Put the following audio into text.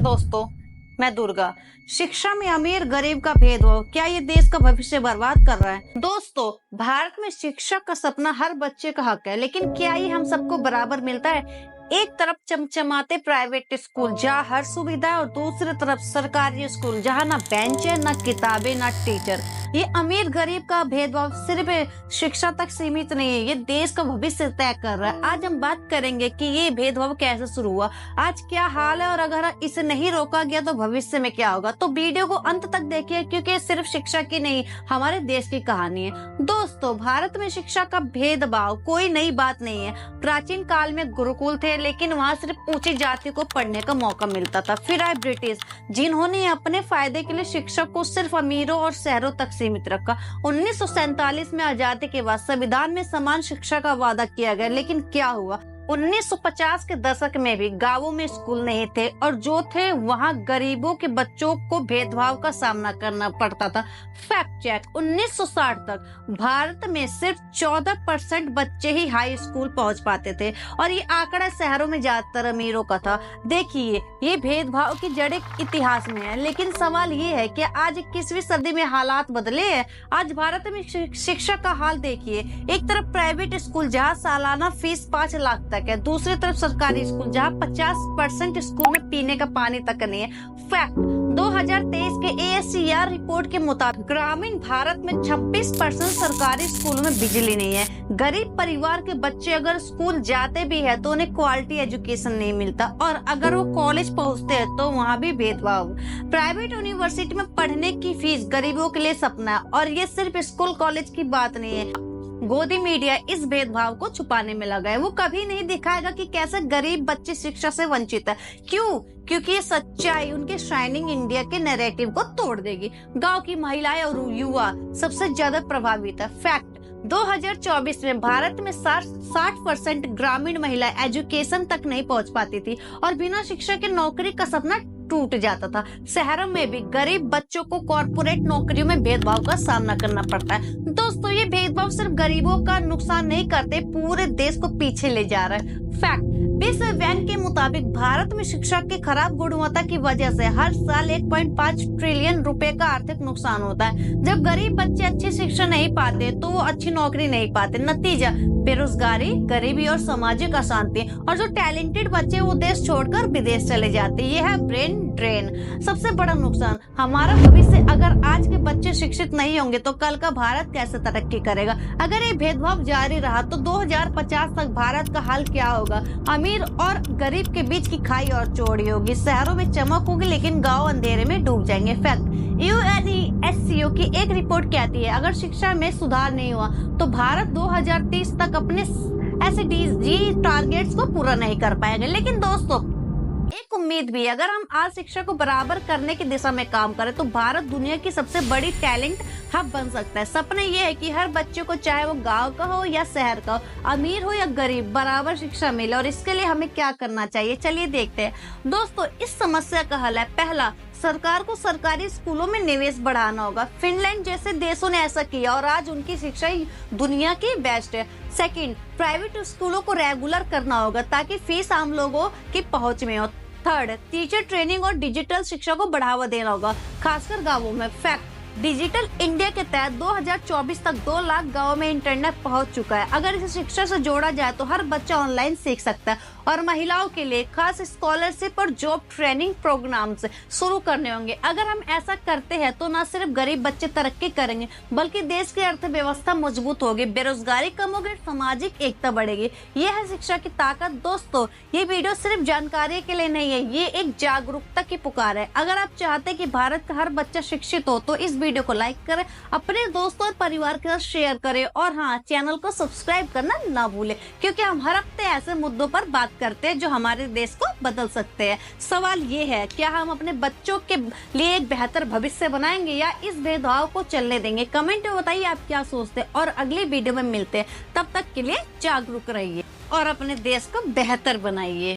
दोस्तों, मैं दुर्गा। शिक्षा में अमीर गरीब का भेदभाव क्या ये देश का भविष्य बर्बाद कर रहा है? दोस्तों, भारत में शिक्षा का सपना हर बच्चे का हक है, लेकिन क्या ये हम सबको बराबर मिलता है? एक तरफ चमचमाते प्राइवेट स्कूल जहाँ हर सुविधा, और दूसरी तरफ सरकारी स्कूल जहाँ ना बेंच है, ना किताबें, ना टीचर। ये अमीर गरीब का भेदभाव सिर्फ शिक्षा तक सीमित नहीं है, ये देश का भविष्य तय कर रहा है। आज हम बात करेंगे कि ये भेदभाव कैसे शुरू हुआ, आज क्या हाल है, और अगर इसे नहीं रोका गया तो भविष्य में क्या होगा। तो वीडियो को अंत तक देखिए, क्योंकि सिर्फ शिक्षा की नहीं, हमारे देश की कहानी है। दोस्तों, भारत में शिक्षा का भेदभाव कोई नई बात नहीं है। प्राचीन काल में गुरुकुल थे, लेकिन वहाँ सिर्फ ऊंची जाति को पढ़ने का मौका मिलता था। फिर आए ब्रिटिश, जिन्होंने अपने फायदे के लिए शिक्षा को सिर्फ अमीरों और शहरों तक सीमित रखा। 1947 में आजादी के बाद संविधान में समान शिक्षा का वादा किया गया, लेकिन क्या हुआ? 1950 के दशक में भी गांवों में स्कूल नहीं थे, और जो थे वहां गरीबों के बच्चों को भेदभाव का सामना करना पड़ता था। फैक्ट चेक: 1960 तक भारत में सिर्फ 14% बच्चे ही हाई स्कूल पहुंच पाते थे, और ये आंकड़ा शहरों में ज्यादातर अमीरों का था। देखिए, ये भेदभाव की जड़ इतिहास में है, लेकिन सवाल ये है कि आज 21वीं सदी में हालात बदले हैं। आज भारत में शिक्षा का हाल देखिए। एक तरफ प्राइवेट स्कूल जहाँ सालाना फीस 5 लाख तक है, दूसरी तरफ सरकारी स्कूल जहाँ 50% स्कूल में पीने का पानी तक नहीं है। फैक्ट: 2023 के ASCR रिपोर्ट के मुताबिक ग्रामीण भारत में 26% सरकारी स्कूलों में बिजली नहीं है। गरीब परिवार के बच्चे अगर स्कूल जाते भी है तो उन्हें क्वालिटी एजुकेशन नहीं मिलता, और अगर वो कॉलेज पहुंचते हैं तो वहाँ भी भेदभाव। प्राइवेट यूनिवर्सिटी में पढ़ने की फीस गरीबों के लिए सपना है, और ये सिर्फ स्कूल कॉलेज की बात नहीं है। गोदी मीडिया इस भेदभाव को छुपाने में लगा है। वो कभी नहीं दिखाएगा कि कैसे गरीब बच्चे शिक्षा से वंचित है। क्यों? क्योंकि ये सच्चाई उनके शाइनिंग इंडिया के नैरेटिव को तोड़ देगी। गांव की महिलाएं और युवा सबसे ज्यादा प्रभावित है। फैक्ट: 2024 में भारत में 60% ग्रामीण महिलाएं एजुकेशन तक नहीं पहुंच पाती थी, और बिना शिक्षा के नौकरी का सपना टूट जाता था। शहरों में भी गरीब बच्चों को कॉर्पोरेट नौकरियों में भेदभाव का सामना करना पड़ता है। दोस्तों, ये भेदभाव सिर्फ गरीबों का नुकसान नहीं करते, पूरे देश को पीछे ले जा रहा है। फैक्ट: विश्व बैंक के मुताबिक भारत में शिक्षा की खराब गुणवत्ता की वजह से हर साल 1.5 ट्रिलियन रुपए का आर्थिक नुकसान होता है। जब गरीब बच्चे अच्छी शिक्षा नहीं पाते तो वो अच्छी नौकरी नहीं पाते। नतीजा: बेरोजगारी, गरीबी और सामाजिक अशांति। और जो टैलेंटेड बच्चे वो देश छोड़कर विदेश चले जाते। ये है ब्रेन ड्रेन। सबसे बड़ा नुकसान हमारा भविष्य। अगर आज के बच्चे शिक्षित नहीं होंगे तो कल का भारत कैसे तरक्की करेगा? अगर ये भेदभाव जारी रहा तो 2050 तक भारत का हाल क्या होगा? अमीर और गरीब के बीच की खाई और चौड़ी होगी। शहरों में चमक होगी, लेकिन गांव अंधेरे में डूब जाएंगे। फैक्ट: UNESCO की एक रिपोर्ट कहती है, अगर शिक्षा में सुधार नहीं हुआ तो भारत 2030 तक अपने SDG टारगेट्स को पूरा नहीं कर पाएगा। लेकिन दोस्तों, एक उम्मीद भी है। अगर हम आज शिक्षा को बराबर करने की दिशा में काम करें तो भारत दुनिया की सबसे बड़ी टैलेंट हब बन सकता है। सपना ये है कि हर बच्चे को, चाहे वो गांव का हो या शहर का हो, अमीर हो या गरीब, बराबर शिक्षा मिले। और इसके लिए हमें क्या करना चाहिए, चलिए देखते हैं। दोस्तों, इस समस्या का हल है: पहला, सरकार को सरकारी स्कूलों में निवेश बढ़ाना होगा। फिनलैंड जैसे देशों ने ऐसा किया, और आज उनकी शिक्षा दुनिया की बेस्ट है। सेकंड, प्राइवेट स्कूलों को रेगुलर करना होगा ताकि फीस आम लोगों की पहुंच में हो। थर्ड, टीचर ट्रेनिंग और डिजिटल शिक्षा को बढ़ावा देना होगा, खासकर गांवों में। फैक्ट: डिजिटल इंडिया के तहत 2024 तक 2 लाख गाँव में इंटरनेट पहुंच चुका है। अगर इसे शिक्षा से जोड़ा जाए तो हर बच्चा ऑनलाइन सीख सकता है, और महिलाओं के लिए खास स्कॉलरशिप और जॉब ट्रेनिंग प्रोग्राम्स शुरू करने होंगे। अगर हम ऐसा करते हैं तो न सिर्फ गरीब बच्चे तरक्की करेंगे, बल्कि देश की अर्थव्यवस्था मजबूत होगी, बेरोजगारी कम होगी, सामाजिक एकता बढ़ेगी। ये है शिक्षा की ताकत। दोस्तों, ये वीडियो सिर्फ जानकारी के लिए नहीं है, ये एक जागरूकता की पुकार है। अगर आप चाहते हैं कि भारत का हर बच्चा शिक्षित हो तो इस वीडियो को लाइक करें, अपने दोस्तों और परिवार के साथ शेयर करें, और हाँ, चैनल को सब्सक्राइब करना ना भूलें, क्योंकि हम हर हफ्ते ऐसे मुद्दों पर बात करते हैं जो हमारे देश को बदल सकते हैं। सवाल ये है, क्या हम अपने बच्चों के लिए एक बेहतर भविष्य बनाएंगे या इस भेदभाव को चलने देंगे? कमेंट में बताइए आप क्या सोचते हैं, और अगली वीडियो में मिलते हैं। तब तक के लिए जागरूक रहिए और अपने देश को बेहतर बनाइए।